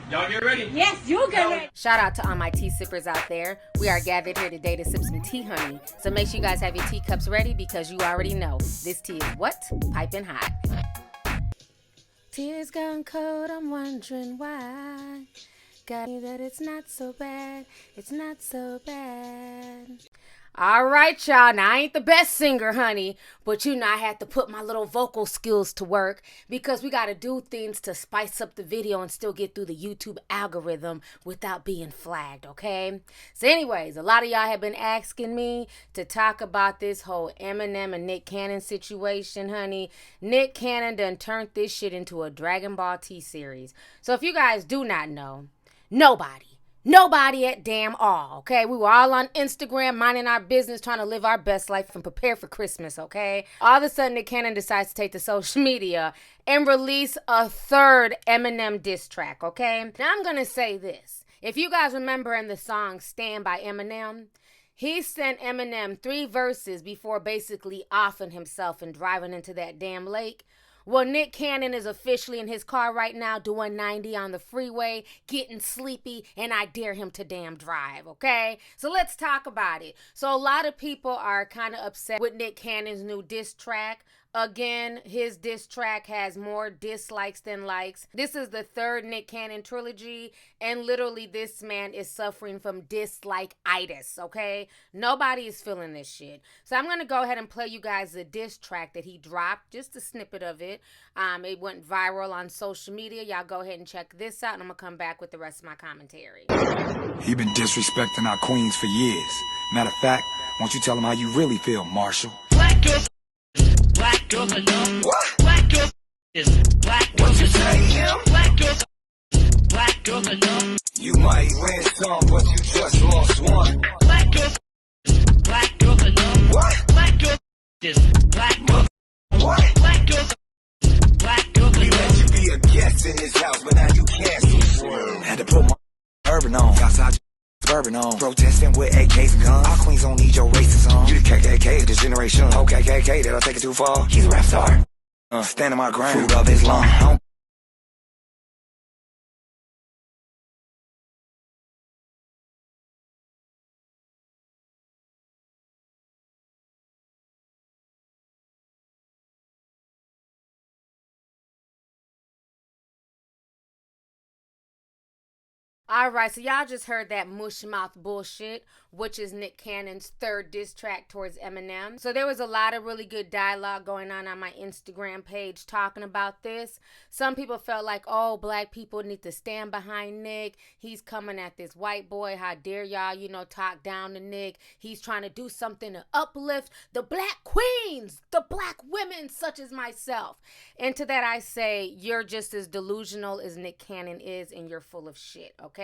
Y'all get ready? Yes, you get ready. Shout out to all my tea sippers out there. We are gathered here today to sip some tea, honey. So make sure you guys have your teacups ready because you already know this tea is what? Piping hot. Tears gone cold, I'm wondering why. Got me that it's not so bad, it's not so bad. All right, y'all. Now, I ain't the best singer, honey, but you know I had to put my little vocal skills to work because we got to do things to spice up the video and still get through the YouTube algorithm without being flagged, okay? So anyways, a lot of y'all have been asking me to talk about this whole Eminem and Nick Cannon situation, honey. Nick Cannon done turned this shit into a Dragon Ball T series. So if you guys do not know, Nobody at damn all, okay? We were all on Instagram minding our business, trying to live our best life and prepare for Christmas, okay? All of a sudden, Nick Cannon decides to take to social media and release a third Eminem diss track, okay? Now, I'm going to say this. If you guys remember in the song Stand by Eminem, he sent Eminem 3 verses before basically offing himself and driving into that damn lake. Well, Nick Cannon is officially in his car right now doing 90 on the freeway, getting sleepy, and I dare him to damn drive, okay? So let's talk about it. So a lot of people are kind of upset with Nick Cannon's new diss track. Again, his diss track has more dislikes than likes. This is the third Nick Cannon trilogy, and literally this man is suffering from dislike-itis, okay? Nobody is feeling this shit. So I'm going to go ahead and play you guys the diss track that he dropped, just a snippet of it. It went viral on social media. Y'all go ahead and check this out, and I'm going to come back with the rest of my commentary. He been disrespecting our queens for years. Matter of fact, won't you tell him how you really feel, Marshall? Black girls are dumb. What? Black girls is black. What you say, him? Black girls are dumb. You might win some, but you just lost one. Black girls are dumb. What? Black girls is black. What? Black girls are We let you be a guest in his house, but now you cancel. Had to put my urban on. Outside bourbon on. Protesting with AKs and guns. Our queens don't need your racism. You the KKK of this generation. Oh, KKK, that'll take it too far. He's a rap star. Standing my ground. Fruit of Islam. All right, so y'all just heard that mush mouth bullshit, which is Nick Cannon's third diss track towards Eminem. So there was a lot of really good dialogue going on my Instagram page talking about this. Some people felt like, oh, black people need to stand behind Nick. He's coming at this white boy. How dare y'all, talk down to Nick. He's trying to do something to uplift the black queens, the black women such as myself. And to that I say, you're just as delusional as Nick Cannon is, and you're full of shit, okay?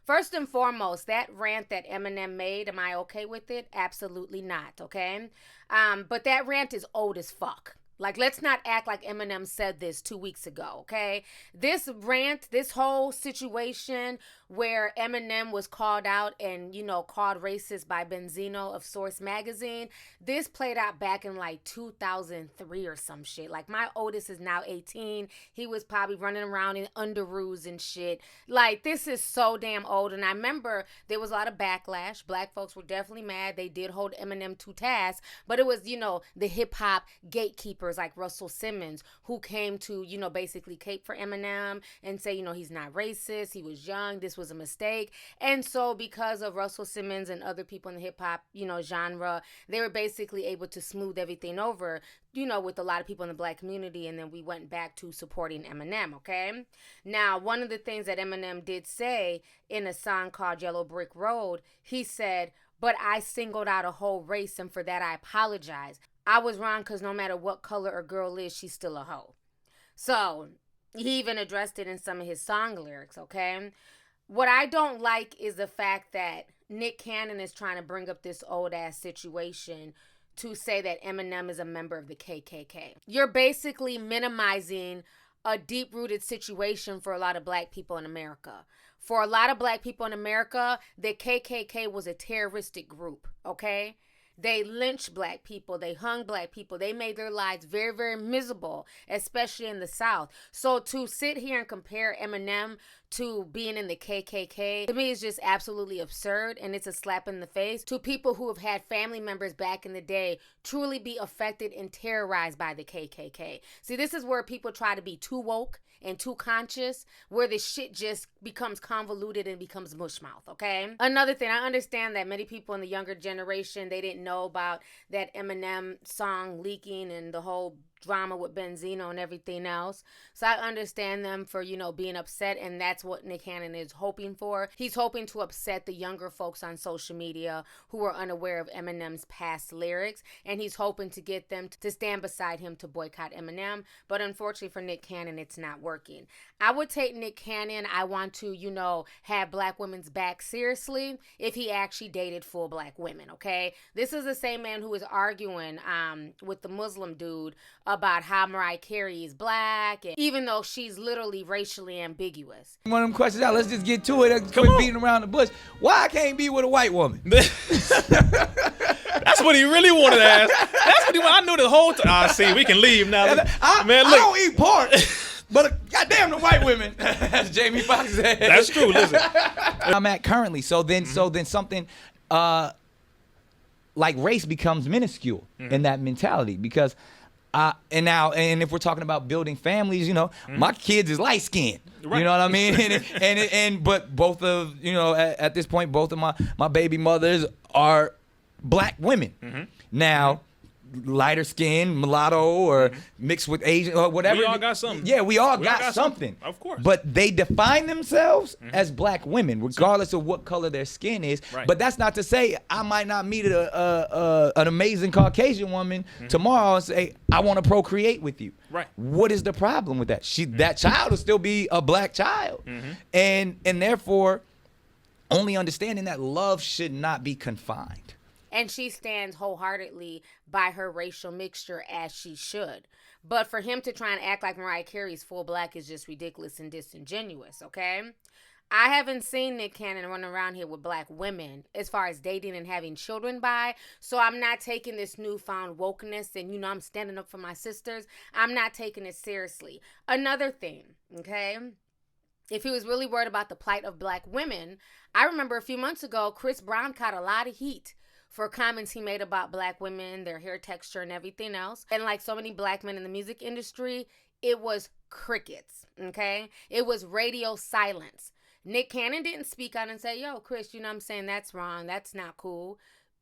First and foremost, that rant that Eminem made, am I okay with it? Absolutely not, okay? But that rant is old as fuck. Like, let's not act like Eminem said this 2 weeks ago, okay? This rant, this whole situation where Eminem was called out and, called racist by Benzino of Source Magazine, this played out back in, 2003 or some shit. Like, my oldest is now 18. He was probably running around in underoos and shit. Like, this is so damn old. And I remember there was a lot of backlash. Black folks were definitely mad. They did hold Eminem to task. But it was, the hip-hop gatekeepers like Russell Simmons who came to, basically cape for Eminem and say, he's not racist. He was young. This was a mistake. And so because of Russell Simmons and other people in the hip hop, genre, they were basically able to smooth everything over, with a lot of people in the black community. And then we went back to supporting Eminem. Okay. Now, one of the things that Eminem did say in a song called Yellow Brick Road, he said, but I singled out a whole race, and for that I apologize. I was wrong because no matter what color a girl is, she's still a hoe. So he even addressed it in some of his song lyrics, okay? What I don't like is the fact that Nick Cannon is trying to bring up this old-ass situation to say that Eminem is a member of the KKK. You're basically minimizing a deep-rooted situation for a lot of black people in America. For a lot of black people in America, the KKK was a terroristic group, okay? They lynched black people. They hung black people. They made their lives very, very miserable, especially in the South. So to sit here and compare Eminem to being in the KKK, to me, is just absolutely absurd, and it's a slap in the face to people who have had family members back in the day truly be affected and terrorized by the KKK. See, this is where people try to be too woke and too conscious, where this shit just becomes convoluted and becomes mushmouth, okay? Another thing, I understand that many people in the younger generation, they didn't know about that Eminem song leaking and the whole drama with Benzino and everything else. So I understand them for, being upset, and that's what Nick Cannon is hoping for. He's hoping to upset the younger folks on social media who are unaware of Eminem's past lyrics, and he's hoping to get them to stand beside him to boycott Eminem. But unfortunately for Nick Cannon, it's not working. I would take Nick Cannon, I want to, have black women's back seriously if he actually dated full black women, okay? This is the same man who was arguing with the Muslim dude about how Mariah Carey is black, and even though she's literally racially ambiguous. One of them questions out. Let's just get to it. Quit beating around the bush. Why I can't be with a white woman? That's what he really wanted to ask. That's what he wanted. I knew the whole time. See, we can leave now. I don't eat pork, but goddamn the white women, as Jamie Foxx said. That's true. Listen, I'm at currently. So then something like race becomes minuscule in that mentality, because. And if we're talking about building families, my kids is light skinned. Right. You know what I mean? But both of, at this point, both of my baby mothers are black women. Now, lighter skin, mulatto, or mixed with Asian, or whatever. We all got something. Yeah, we all got something. Of course. But they define themselves as black women, regardless of what color their skin is. Right. But that's not to say I might not meet an amazing Caucasian woman tomorrow and say, I want to procreate with you. Right. What is the problem with that? That child will still be a black child. And therefore, only understanding that love should not be confined. And she stands wholeheartedly by her racial mixture, as she should. But for him to try and act like Mariah Carey's full black is just ridiculous and disingenuous, okay? I haven't seen Nick Cannon run around here with black women as far as dating and having children by, so I'm not taking this newfound wokeness and, I'm standing up for my sisters. I'm not taking it seriously. Another thing, okay? If he was really worried about the plight of black women, I remember a few months ago, Chris Brown caught a lot of heat for comments he made about black women, their hair texture, and everything else. And like so many black men in the music industry, it was crickets, okay? It was radio silence. Nick Cannon didn't speak out and say, yo, Chris, I'm saying that's wrong. That's not cool.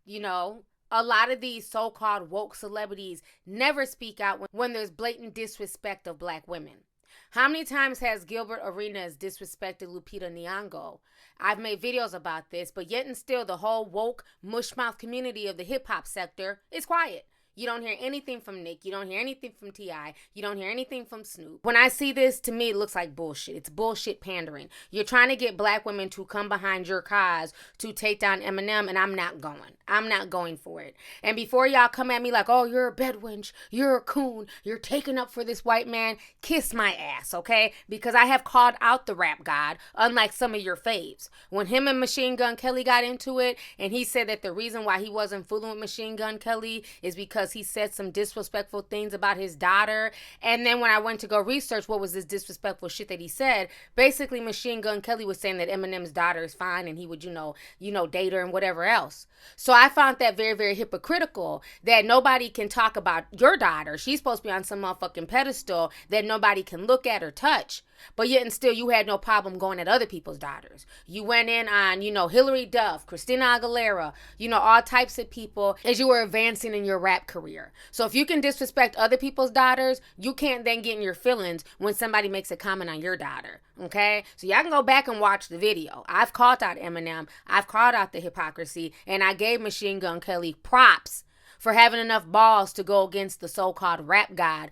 A lot of these so-called woke celebrities never speak out when there's blatant disrespect of black women. How many times has Gilbert Arenas disrespected Lupita Nyong'o? I've made videos about this, but yet and still the whole woke, mushmouth community of the hip-hop sector is quiet. You don't hear anything from Nick. You don't hear anything from T.I. You don't hear anything from Snoop. When I see this, to me, it looks like bullshit. It's bullshit pandering. You're trying to get black women to come behind your cause to take down Eminem, and I'm not going. I'm not going for it. And before y'all come at me like, oh, you're a bedwench, you're a coon, you're taking up for this white man, kiss my ass, okay? Because I have called out the rap god, unlike some of your faves. When him and Machine Gun Kelly got into it, and he said that the reason why he wasn't fooling with Machine Gun Kelly is because he said some disrespectful things about his daughter. And then when I went to go research what was this disrespectful shit that he said, basically Machine Gun Kelly was saying that Eminem's daughter is fine and he would, date her and whatever else. So I found that very, very hypocritical that nobody can talk about your daughter. She's supposed to be on some motherfucking pedestal that nobody can look at or touch. But yet and still you had no problem going at other people's daughters. You went in on, Hilary Duff, Christina Aguilera, all types of people as you were advancing in your rap career. So if you can disrespect other people's daughters, you can't then get in your feelings when somebody makes a comment on your daughter. Okay? So y'all can go back and watch the video. I've called out Eminem. I've called out the hypocrisy. And I gave Machine Gun Kelly props for having enough balls to go against the so-called rap god.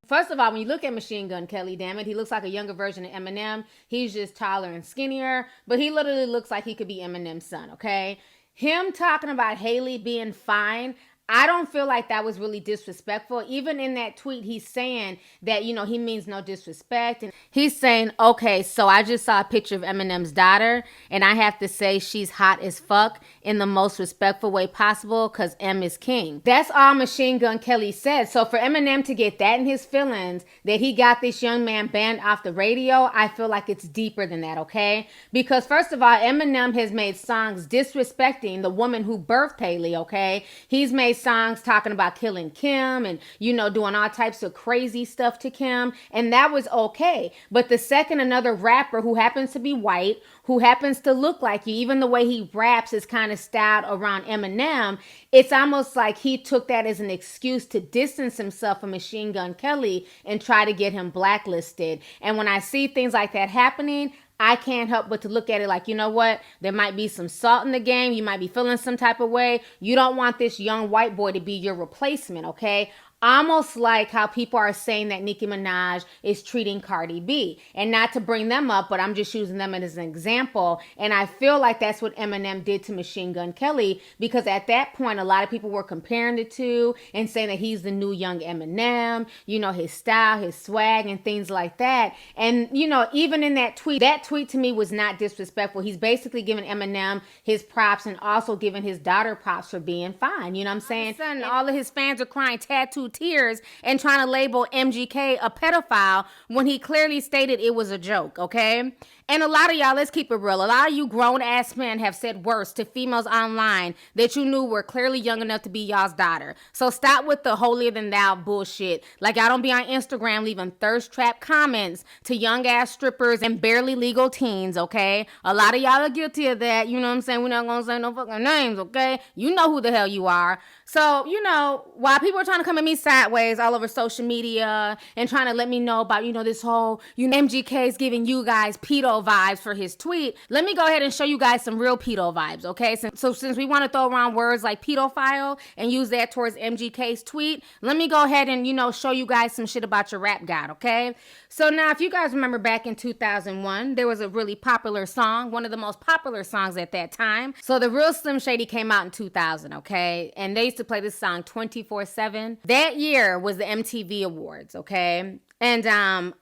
First of all, when you look at Machine Gun Kelly, damn it, he looks like a younger version of Eminem. He's just taller and skinnier, but he literally looks like he could be Eminem's son, okay? Him talking about Haley being fine, I don't feel like that was really disrespectful. Even in that tweet, he's saying that, you know, he means no disrespect. And he's saying, okay, so I just saw a picture of Eminem's daughter, and I have to say she's hot as fuck in the most respectful way possible because M is king. That's all Machine Gun Kelly said. So for Eminem to get that in his feelings, that he got this young man banned off the radio, I feel like it's deeper than that, okay? Because first of all, Eminem has made songs disrespecting the woman who birthed Haley, okay? He's made songs talking about killing Kim and, you know, doing all types of crazy stuff to Kim, and that was okay. But the second another rapper who happens to be white, who happens to look like you, even the way he raps is kind of styled around Eminem, it's almost like he took that as an excuse to distance himself from Machine Gun Kelly and try to get him blacklisted. And when I see things like that happening, I can't help but to look at it like, you know what? There might be some salt in the game. You might be feeling some type of way. You don't want this young white boy to be your replacement, okay? Almost like how people are saying that Nicki Minaj is treating Cardi B. And not to bring them up, but I'm just using them as an example. And I feel like that's what Eminem did to Machine Gun Kelly, because at that point, a lot of people were comparing the two and saying that he's the new young Eminem, you know, his style, his swag, and things like that. And, you know, even in that tweet to me was not disrespectful. He's basically giving Eminem his props and also giving his daughter props for being fine. You know what I'm saying? And all of his fans are crying tattooed tears and trying to label MGK a pedophile when he clearly stated it was a joke, okay? And a lot of y'all, let's keep it real. A lot of you grown-ass men have said worse to females online that you knew were clearly young enough to be y'all's daughter. So stop with the holier-than-thou bullshit. Like, I don't be on Instagram leaving thirst trap comments to young-ass strippers and barely legal teens, okay? A lot of y'all are guilty of that. You know what I'm saying? We're not going to say no fucking names, okay? You know who the hell you are. So, you know, while people are trying to come at me sideways all over social media and trying to let me know about, you know, this whole, you know, MGK's giving you guys pedo vibes for his tweet, let me go ahead and show you guys some real pedo vibes, okay? So since we want to throw around words like pedophile and use that towards MGK's tweet, let me go ahead and, you know, show you guys some shit about your rap god, okay? So now, if you guys remember back in 2001, there was a really popular song, one of the most popular songs at that time. So The Real Slim Shady came out in 2000, okay? And they used to play this song 24/7. That year was the MTV Awards, okay? And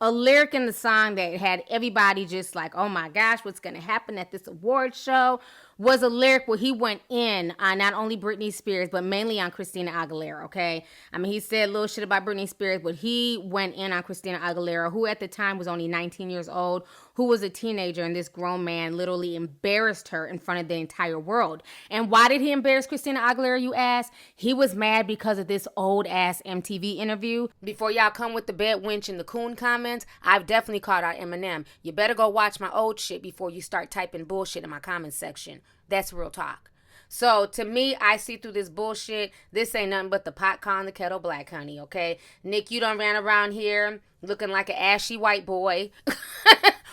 a lyric in the song that had everybody just like, oh my gosh, what's going to happen at this award show, was a lyric where he went in on not only Britney Spears, but mainly on Christina Aguilera, okay? I mean, he said little shit about Britney Spears, but he went in on Christina Aguilera, who at the time was only 19 years old, who was a teenager, and this grown man literally embarrassed her in front of the entire world. And why did he embarrass Christina Aguilera, you ask? He was mad because of this old-ass MTV interview. Before y'all come with the bed winch and the coon comments, I've definitely called out Eminem. You better go watch my old shit before you start typing bullshit in my comments section. That's real talk. So to me, I see through this bullshit. This ain't nothing but the pot calling the kettle black, honey, okay? Nick, you done ran around here looking like an ashy white boy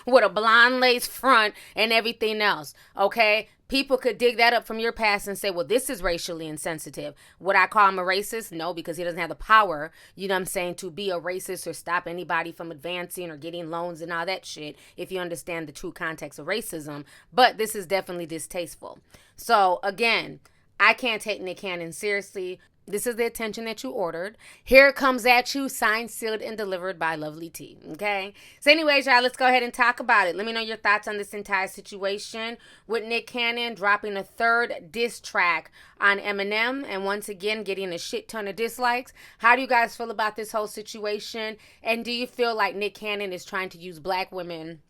with a blonde lace front and everything else, okay? People could dig that up from your past and say, well, this is racially insensitive. Would I call him a racist? No, because he doesn't have the power, you know what I'm saying, to be a racist or stop anybody from advancing or getting loans and all that shit, if you understand the true context of racism. But this is definitely distasteful. So, again, I can't take Nick Cannon seriously. This is the attention that you ordered. Here it comes at you, signed, sealed, and delivered by Lovelyti, okay? So anyways, y'all, let's go ahead and talk about it. Let me know your thoughts on this entire situation with Nick Cannon dropping a third diss track on Eminem and once again getting a shit ton of dislikes. How do you guys feel about this whole situation? And do you feel like Nick Cannon is trying to use black women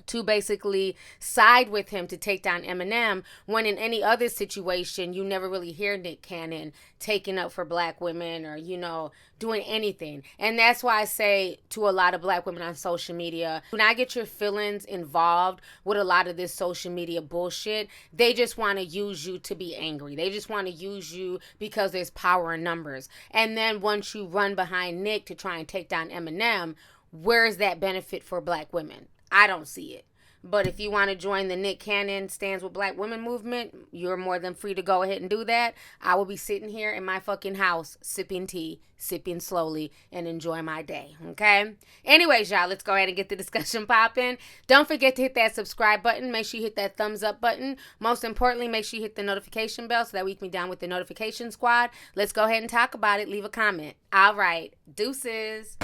to basically side with him to take down Eminem, when in any other situation, you never really hear Nick Cannon taking up for black women or, you know, doing anything. And that's why I say to a lot of black women on social media, do not get your feelings involved with a lot of this social media bullshit. They just want to use you to be angry. They just want to use you because there's power in numbers. And then once you run behind Nick to try and take down Eminem, where is that benefit for black women? I don't see it. But if you want to join the Nick Cannon Stands with Black Women movement, you're more than free to go ahead and do that. I will be sitting here in my fucking house, sipping tea, sipping slowly, and enjoy my day, okay? Anyways, y'all, let's go ahead and get the discussion popping. Don't forget to hit that subscribe button. Make sure you hit that thumbs up button. Most importantly, make sure you hit the notification bell so that we can be down with the notification squad. Let's go ahead and talk about it. Leave a comment. All right. Deuces.